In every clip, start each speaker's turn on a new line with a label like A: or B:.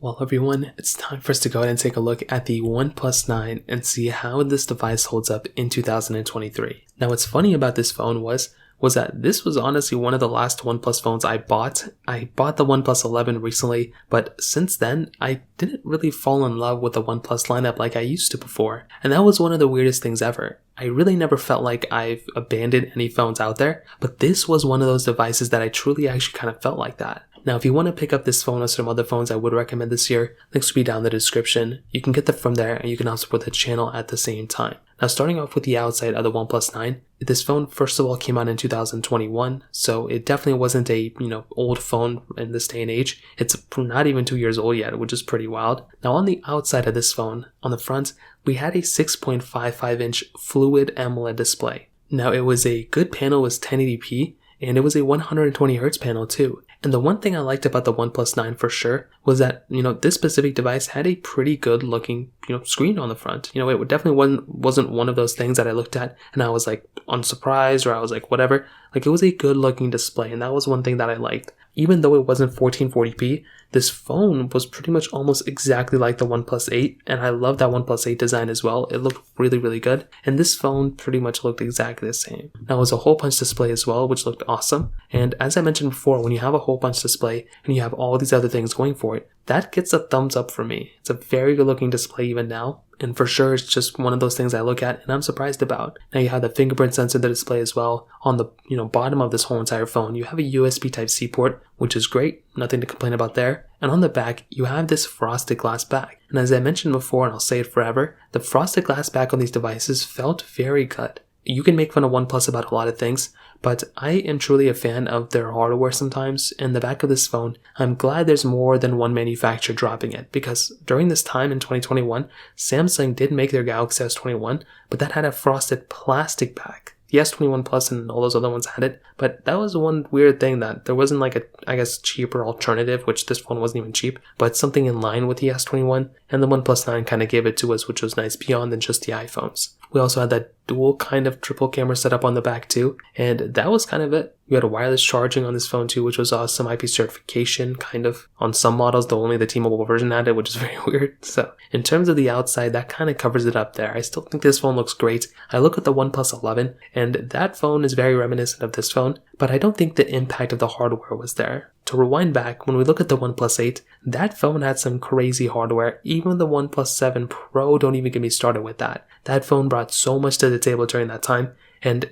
A: Well, everyone, it's time for us to go ahead and take a look at the OnePlus 9 and see how this device holds up in 2023. Now, what's funny about this phone was that this was honestly one of the last OnePlus phones I bought. I bought the OnePlus 11 recently, but since then, I didn't really fall in love with the OnePlus lineup like I used to before. And that was one of the weirdest things ever. I really never felt like I've abandoned any phones out there, but this was one of those devices that I truly actually kind of felt like that. Now, if you want to pick up this phone or some other phones I would recommend this year, links will be down in the description. You can get them from there and you can help support the channel at the same time. Now, starting off with the outside of the OnePlus 9, this phone first of all came out in 2021, so it definitely wasn't a, old phone in this day and age. It's not even 2 years old yet, which is pretty wild. Now, on the outside of this phone, on the front, we had a 6.55-inch fluid AMOLED display. Now, it was a good panel, it was 1080p, and it was a 120Hz panel too. And the one thing I liked about the OnePlus 9 for sure was that, this specific device had a pretty good looking, screen on the front. It definitely wasn't one of those things that I looked at and I was like unsurprised or I was like whatever. Like it was a good looking display and that was one thing that I liked. Even though it wasn't 1440p, this phone was pretty much almost exactly like the OnePlus 8, and I love that OnePlus 8 design as well. It looked really, really good, and this phone pretty much looked exactly the same. Now, it was a hole punch display as well, which looked awesome, and as I mentioned before, when you have a hole punch display and you have all these other things going for it, that gets a thumbs up for me. It's a very good looking display even now. And for sure, it's just one of those things I look at and I'm surprised about. Now you have the fingerprint sensor in the display as well. On the bottom of this whole entire phone, you have a USB Type-C port, which is great. Nothing to complain about there. And on the back, you have this frosted glass back. And as I mentioned before, and I'll say it forever, the frosted glass back on these devices felt very good. You can make fun of OnePlus about a lot of things, but I am truly a fan of their hardware sometimes. In the back of this phone, I'm glad there's more than one manufacturer dropping it, because during this time in 2021, Samsung did make their Galaxy S21, but that had a frosted plastic back. The S21 Plus and all those other ones had it, but that was one weird thing that there wasn't like a, cheaper alternative, which this phone wasn't even cheap, but something in line with the S21, and the OnePlus 9 kind of gave it to us, which was nice beyond than just the iPhones. We also had that dual kind of triple camera setup on the back too, and that was kind of it. You had a wireless charging on this phone too, which was awesome. IP certification, kind of. On some models, though only the T-Mobile version had it, which is very weird. So, in terms of the outside, that kind of covers it up there. I still think this phone looks great. I look at the OnePlus 11, and that phone is very reminiscent of this phone, but I don't think the impact of the hardware was there. To rewind back, when we look at the OnePlus 8, that phone had some crazy hardware. Even the OnePlus 7 Pro, don't even get me started with that. That phone brought so much to the table during that time. And,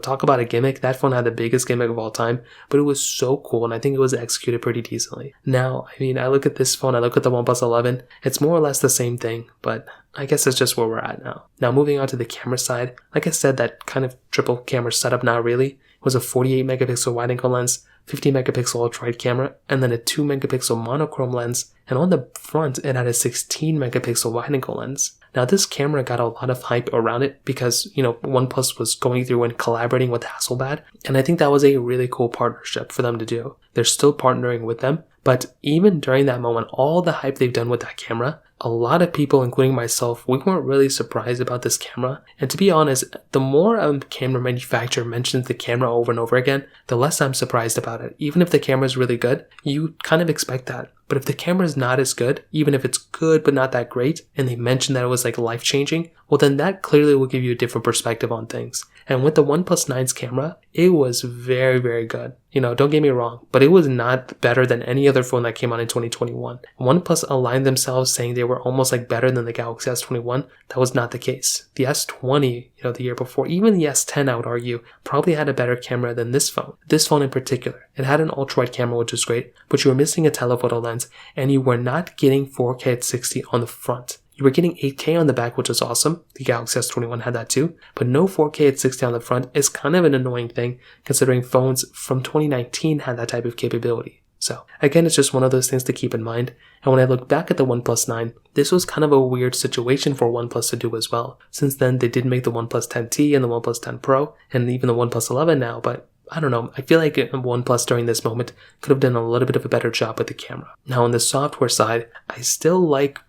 A: talk about a gimmick. That phone had the biggest gimmick of all time, but it was so cool, and I think it was executed pretty decently. Now, I look at this phone, I look at the OnePlus 11, it's more or less the same thing, but I guess that's just where we're at now. Now, moving on to the camera side, like I said, that kind of triple camera setup now really was a 48 megapixel wide-angle lens, 50 megapixel ultra-wide camera, and then a 2 megapixel monochrome lens, and on the front, it had a 16 megapixel wide-angle lens. Now, this camera got a lot of hype around it because, OnePlus was going through and collaborating with Hasselblad, and I think that was a really cool partnership for them to do. They're still partnering with them, but even during that moment, all the hype they've done with that camera, a lot of people, including myself, we weren't really surprised about this camera. And to be honest, the more a camera manufacturer mentions the camera over and over again, the less I'm surprised about it. Even if the camera is really good, you kind of expect that. But if the camera is not as good, even if it's good but not that great, and they mention that it was like life-changing, well then that clearly will give you a different perspective on things. And with the OnePlus 9's camera, it was very, very good. Don't get me wrong, but it was not better than any other phone that came out in 2021. OnePlus aligned themselves saying they were almost like better than the Galaxy S21. That was not the case. The S20, the year before, even the S10, I would argue, probably had a better camera than this phone. This phone in particular, it had an ultra-wide camera, which was great, but you were missing a telephoto lens, and you were not getting 4K at 60 on the front. You were getting 8K on the back, which was awesome. The Galaxy S21 had that too. But no 4K at 60 on the front is kind of an annoying thing, considering phones from 2019 had that type of capability. So, again, it's just one of those things to keep in mind. And when I look back at the OnePlus 9, this was kind of a weird situation for OnePlus to do as well. Since then, they did make the OnePlus 10T and the OnePlus 10 Pro, and even the OnePlus 11 now, but I don't know, I feel like OnePlus during this moment could have done a little bit of a better job with the camera. Now, on the software side, I still like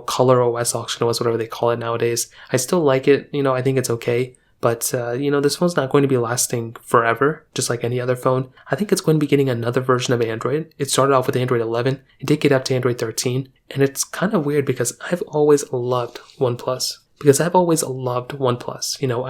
A: Color OS, Auction OS, whatever they call it nowadays. I still like it, I think it's okay, But, this phone's not going to be lasting forever, just like any other phone. I think it's going to be getting another version of Android. It started off with Android 11. It did get up to Android 13. And it's kind of weird because I've always loved OnePlus. I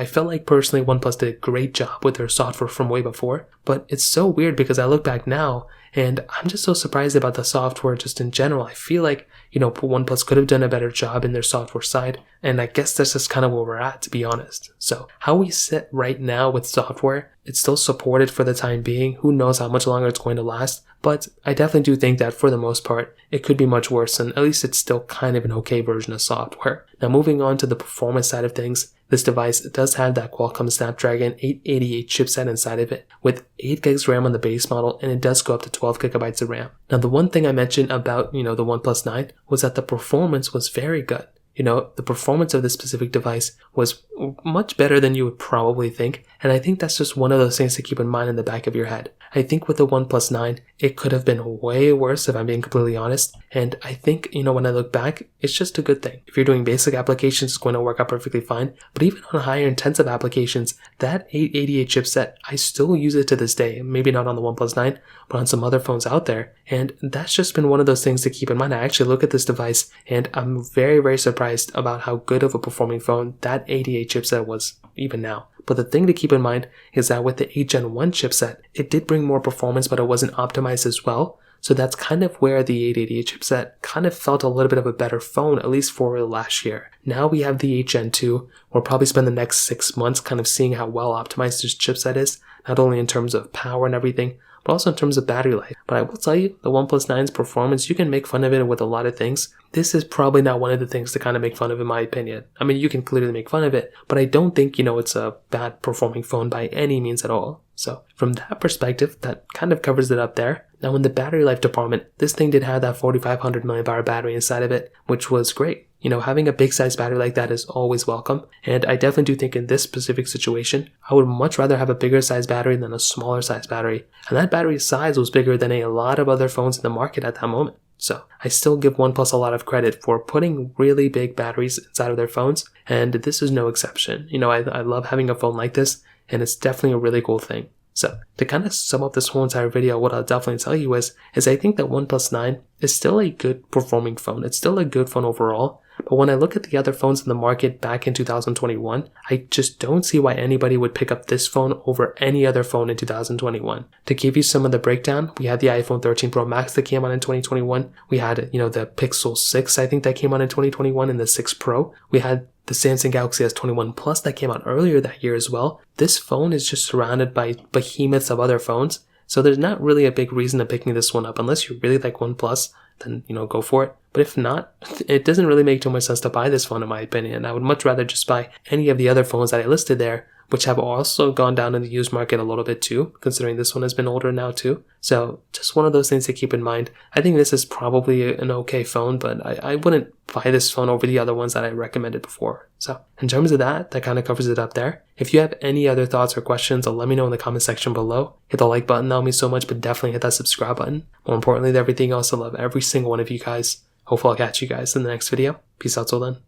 A: felt like personally OnePlus did a great job with their software from way before. But it's so weird because I look back now and I'm just so surprised about the software just in general. I feel like, OnePlus could have done a better job in their software side. And I guess that's just kind of where we're at, to be honest. So how we sit right now with software, it's still supported for the time being. Who knows how much longer it's going to last. But I definitely do think that for the most part, it could be much worse. And at least it's still kind of an okay version of software. Now moving on to the performance side of things, this device does have that Qualcomm Snapdragon 888 chipset inside of it with 8 gigs RAM on the base model, and it does go up to 12 gigabytes of RAM. Now the one thing I mentioned about, the OnePlus 9 was that the performance was very good. The performance of this specific device was much better than you would probably think, and I think that's just one of those things to keep in mind in the back of your head. I think with the OnePlus 9, it could have been way worse if I'm being completely honest, and I think, when I look back, it's just a good thing. If you're doing basic applications, it's going to work out perfectly fine, but even on higher intensive applications, that 888 chipset, I still use it to this day. Maybe not on the OnePlus 9, but on some other phones out there, and that's just been one of those things to keep in mind. I actually look at this device, and I'm very, very surprised about how good of a performing phone that 88 chipset was even now. But the thing to keep in mind is that with the 8 Gen 1 chipset, it did bring more performance, but it wasn't optimized as well. So that's kind of where the 888 chipset kind of felt a little bit of a better phone, at least for last year. Now we have the 8 Gen 2. We'll probably spend the next 6 months kind of seeing how well optimized this chipset is, not only in terms of power and everything, but also in terms of battery life. But I will tell you, the OnePlus 9's performance, you can make fun of it with a lot of things. This is probably not one of the things to kind of make fun of, in my opinion. I mean, you can clearly make fun of it, but I don't think, it's a bad performing phone by any means at all. So from that perspective, that kind of covers it up there. Now in the battery life department, this thing did have that 4500 mAh battery inside of it, which was great. Having a big size battery like that is always welcome. And I definitely do think in this specific situation, I would much rather have a bigger size battery than a smaller size battery. And that battery size was bigger than a lot of other phones in the market at that moment. So I still give OnePlus a lot of credit for putting really big batteries inside of their phones. And this is no exception. I love having a phone like this, and it's definitely a really cool thing. So to kind of sum up this whole entire video, what I'll definitely tell you is I think that OnePlus 9 is still a good performing phone. It's still a good phone overall. But when I look at the other phones in the market back in 2021, I just don't see why anybody would pick up this phone over any other phone in 2021. To give you some of the breakdown, we had the iPhone 13 Pro Max that came out in 2021. We had, the Pixel 6, I think that came out in 2021, and the 6 Pro. We had the Samsung Galaxy S21 Plus that came out earlier that year as well. This phone is just surrounded by behemoths of other phones. So there's not really a big reason to picking this one up unless you really like OnePlus. Then, go for it. But if not, it doesn't really make too much sense to buy this phone in my opinion. I would much rather just buy any of the other phones that I listed there, which have also gone down in the used market a little bit too, considering this one has been older now too. So just one of those things to keep in mind. I think this is probably an okay phone, but I wouldn't buy this phone over the other ones that I recommended before. So in terms of that kind of covers it up there. If you have any other thoughts or questions, let me know in the comment section below. Hit the like button, that would mean so much, but definitely hit that subscribe button. More importantly than everything else, I love every single one of you guys. Hopefully I'll catch you guys in the next video. Peace out till then.